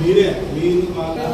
మీరే మీరు బాగా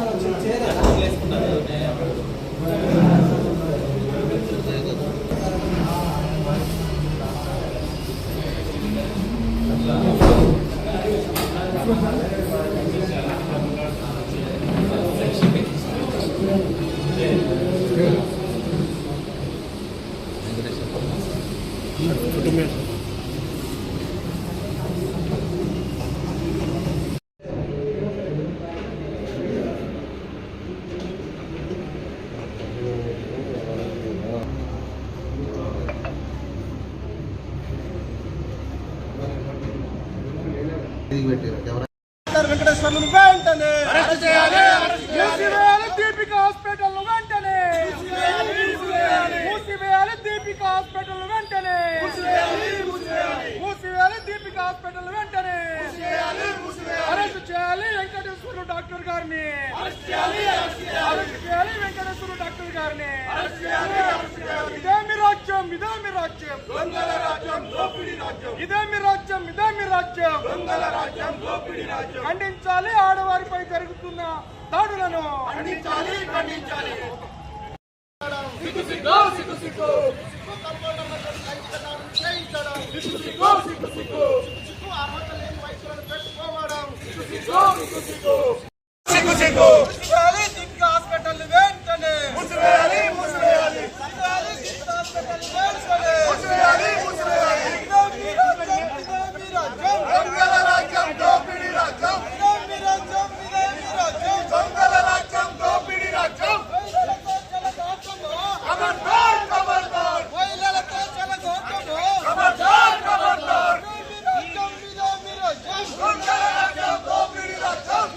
వెంకటేశ్వర్లు వెంటనే దీపిక హాస్పిటల్ వెంటనే మూసివేయాలి దీపిక హాస్పిటల్ వెంటనే మూసివేయాలి దీపిక హాస్పిటల్ వెంటనే అరెస్ట్ చేయాలి వెంకటేశ్వర్లు డాక్టర్ గారిని అరెస్ట్ చేయాలి వెంకటేశ్వర్లు డాక్టర్ గారిని ఇదే మీ రాజ్యం ఇదే మీ రాజ్యం దొంగల రాజ్యం దోపిడీ రాజ్యం ఇదే మీ రాజ్యం ఇదే మీ రాజ్యం దొంగల రాజ్యం దోపిడీ రాజ్యం ఖండించాలి ఆడవారిపై జరుగుతున్న దాడులను ఖండించాలి ఖండించాలి సిగ్గు సిగ్గు సిగ్గు సిగ్గు హాస్పిటల్ వెంటనే మూసివేయాలి మూసివేయాలి హాస్పిటల్ వెంటనే మూసివేయాలి మూసివేయాలి దొంగల రాజ్యం దోపిడీ రాజ్యం దొంగల రాజ్యం దోపిడీ రాజ్యం ఖబర్దార్ ఖబర్దార్ మహిళలతో చెలగొట్టము ఖబర్దార్ ఖబర్దార్ దొంగల రాజ్యం దోపిడీ రాజ్యం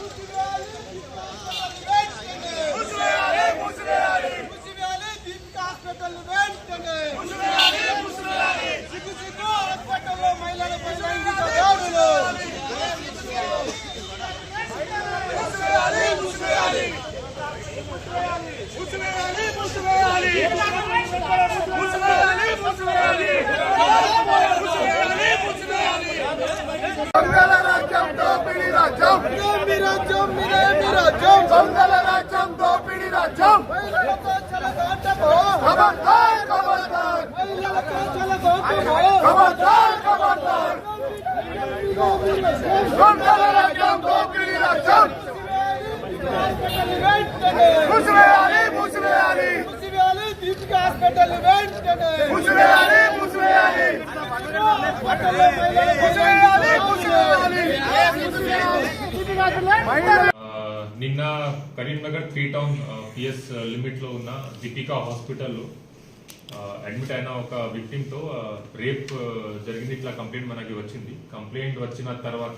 మూసివేయాలి మూసివేయాలి మూసివేయాలి దీపిక హాస్పిటల్ వెంటనే మూసివేయాలి మూసివేయాలి సిగ్గు సిగ్గు హాస్పిటల్లో మహిళలపై లైంగిక దాడులు మూసివేయాలి మూసివేయాలి మూసివేయాలి మూసివేయాలి మూసివేయాలి మూసివేయాలి దొంగల రాజ్యం దోపిడీ రాజ్యం మీ రాజ్యం మీ రాజ్యం దొంగల రాజ్యం దోపిడీ రాజ్యం మహిళలతో చెలగాటము ఖబర్దార్ ఖబర్దార్ మహిళలతో చెలగాటము ఖబర్దార్ ఖబర్దార్ దొంగల రాజ్యం దోపిడీ రాజ్యం మూసివేయాలి మూసివేయాలి మూసివేయాలి దీపిక హాస్పిటల్ వెంటనే మూసివేయాలి మూసివేయాలి నిన్న కరీంనగర్ 3 టౌన్ పిఎస్ లిమిట్ లో ఉన్న దీపికా హాస్పిటల్లో అడ్మిట్ అయిన ఒక విక్టిమ్ తో రేప్ జరిగింది. ఇట్లా కంప్లైంట్ మనకి వచ్చింది. కంప్లైంట్ వచ్చిన తర్వాత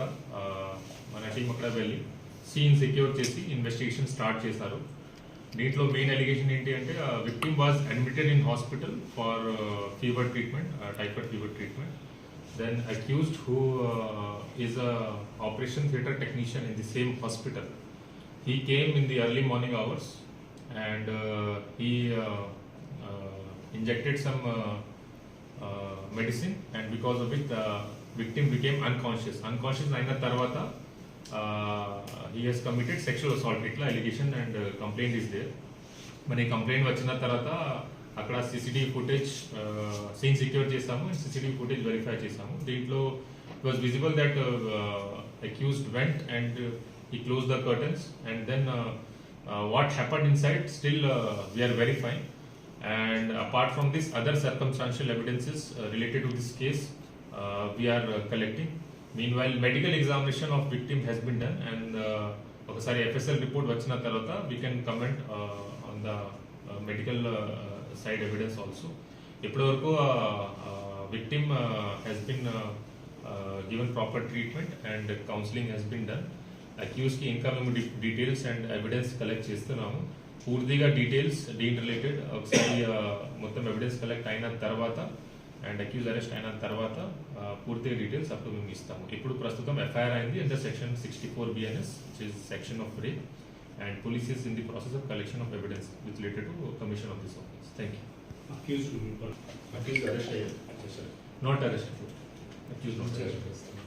మన టీం అక్కడ వెళ్ళి సీన్ సెక్యూర్ చేసి ఇన్వెస్టిగేషన్ స్టార్ట్ చేశారు. దీంట్లో మెయిన్ అలిగేషన్ ఏంటి అంటే victim was admitted in hospital for fever treatment, typhoid fever treatment. Then accused, who is a operation theatre technician in the same hospital, he came in the early morning hours and he injected some medicine, and because of it victim became unconscious aina tarvata he has committed sexual assault itla allegation and complaint is there. Mane complaint vachina tarvata అక్కడ CCTV footage scene secure చేసాము and CCTV footage verify చేసాము. దీంట్లో it was visible that accused went and he closed the curtains, and then what happened inside still we are verifying, and apart from this other circumstantial evidences related to this case we are collecting. Meanwhile medical examination of victim has been done, and ఒకసారి FSL report వచ్చిన తర్వాత we can comment on the medical side evidence also. ఇప్పటివరకు victim has been given proper treatment and counseling has been done. అక్యూజ్కి ఇంకా మేము details and evidence collect చేస్తున్నాము. పూర్తిగా details Deen related ఒకసారి మొత్తం ఎవిడెన్స్ కలెక్ట్ అయిన తర్వాత అండ్ అక్యూజ్ అరెస్ట్ అయిన తర్వాత పూర్తిగా డీటెయిల్స్ అప్పుడు మేము ఇస్తాము. ఇప్పుడు ప్రస్తుతం ఎఫ్ఐఆర్ అయింది under section 64 BNS, which is section of rape, and police is in the process of collection of evidence which related to commission of this offense. Thank you. Accused Accused arrested. Not arrested. Accused not arrested.